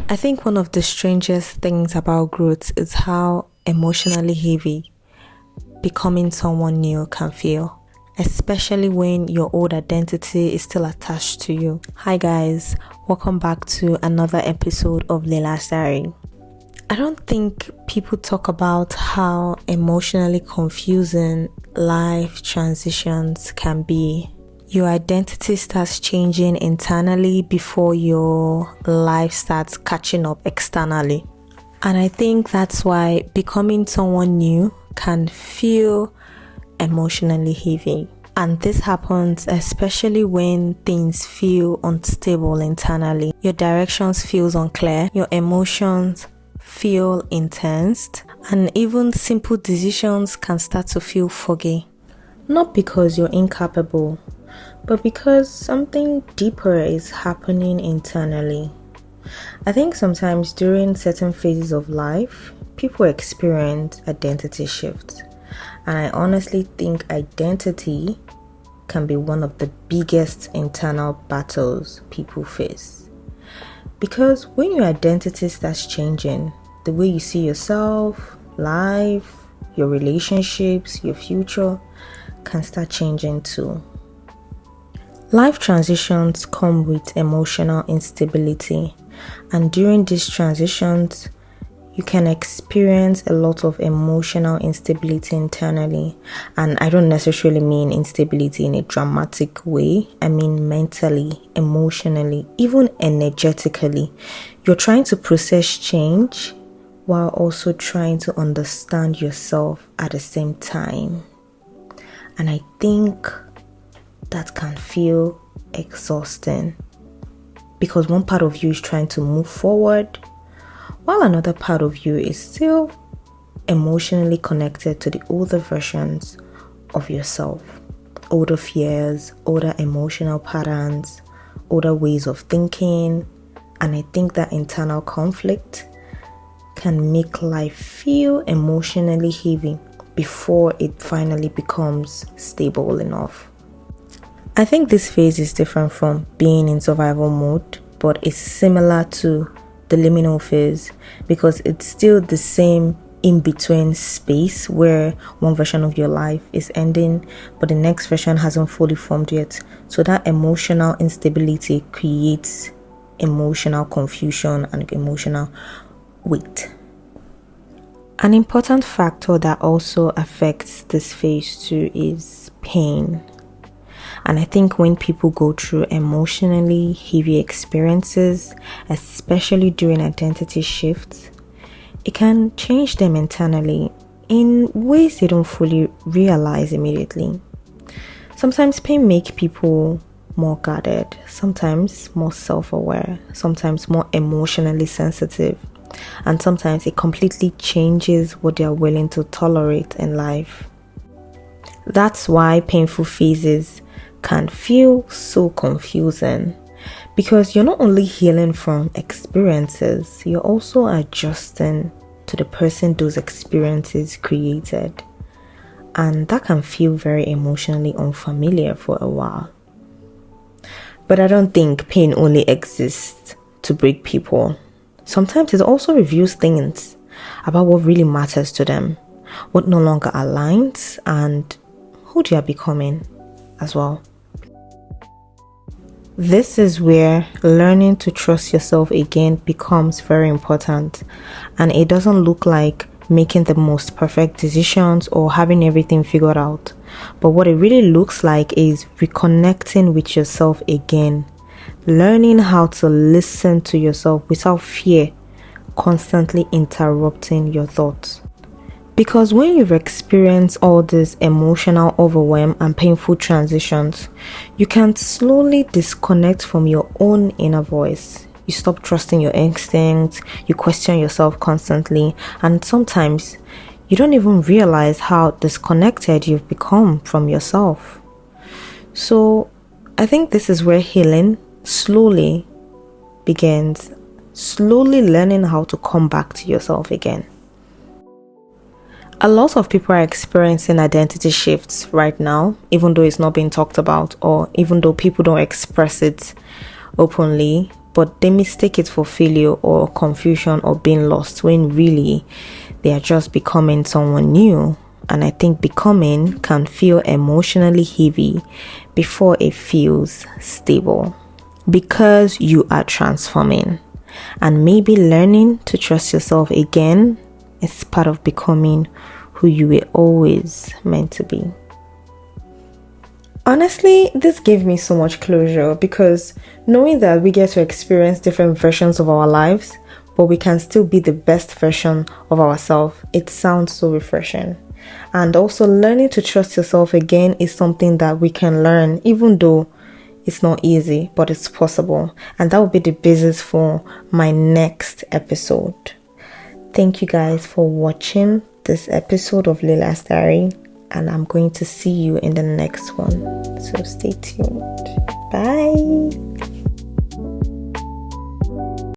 I think one of the strangest things about growth is how emotionally heavy becoming someone new can feel, especially when your old identity is still attached to you. Hi guys, welcome back to another episode of LILA'S Diary. I don't think people talk about how emotionally confusing life transitions can be. Your identity starts changing internally before your life starts catching up externally. And I think that's why becoming someone new can feel emotionally heavy. And this happens especially when things feel unstable internally. Your directions feels unclear, your emotions feel intense, and even simple decisions can start to feel foggy. Not because you're incapable, but because something deeper is happening internally. I think sometimes during certain phases of life, people experience identity shifts. And I honestly think identity can be one of the biggest internal battles people face. Because when your identity starts changing, the way you see yourself, life, your relationships, your future can start changing too. Life transitions come with emotional instability, and during these transitions, you can experience a lot of emotional instability internally. And I don't necessarily mean instability in a dramatic way. I mean mentally, emotionally, even energetically. You're trying to process change while also trying to understand yourself at the same time. And I think that can feel exhausting because one part of you is trying to move forward while another part of you is still emotionally connected to the older versions of yourself, older fears, older emotional patterns, older ways of thinking. And I think that internal conflict can make life feel emotionally heavy before it finally becomes stable enough. I think this phase is different from being in survival mode, but it's similar to the liminal phase because it's still the same in-between space where one version of your life is ending, but the next version hasn't fully formed yet. So that emotional instability creates emotional confusion and emotional weight. An important factor that also affects this phase too is pain. And I think when people go through emotionally heavy experiences, especially during identity shifts, it can change them internally in ways they don't fully realize immediately. Sometimes pain makes people more guarded, sometimes more self-aware, sometimes more emotionally sensitive, and sometimes it completely changes what they are willing to tolerate in life. That's why painful phases can feel so confusing because you're not only healing from experiences, you're also adjusting to the person those experiences created. And that can feel very emotionally unfamiliar for a while. But I don't think pain only exists to break people. Sometimes it also reveals things about what really matters to them, what no longer aligns, and who they are becoming as well. This is where learning to trust yourself again becomes very important, and it doesn't look like making the most perfect decisions or having everything figured out, but what it really looks like is reconnecting with yourself again, learning how to listen to yourself without fear constantly interrupting your thoughts. Because when you've experienced all this emotional overwhelm and painful transitions, you can slowly disconnect from your own inner voice. You stop trusting your instincts, you question yourself constantly, and sometimes you don't even realize how disconnected you've become from yourself. So I think this is where healing slowly begins, slowly learning how to come back to yourself again. A lot of people are experiencing identity shifts right now, even though it's not being talked about or even though people don't express it openly. but they mistake it for failure or confusion or being lost, when really they are just becoming someone new. And I think becoming can feel emotionally heavy before it feels stable, because you are transforming. And maybe learning to trust yourself again is part of becoming who you were always meant to be. Honestly, this gave me so much closure, because knowing that we get to experience different versions of our lives, but we can still be the best version of ourselves, it sounds so refreshing. And also, learning to trust yourself again is something that we can learn, even though it's not easy, but it's possible. And that will be the basis for my next episode. Thank you guys for watching this episode of LILA'S Diary, and I'm going to see you in the next one. So stay tuned. Bye.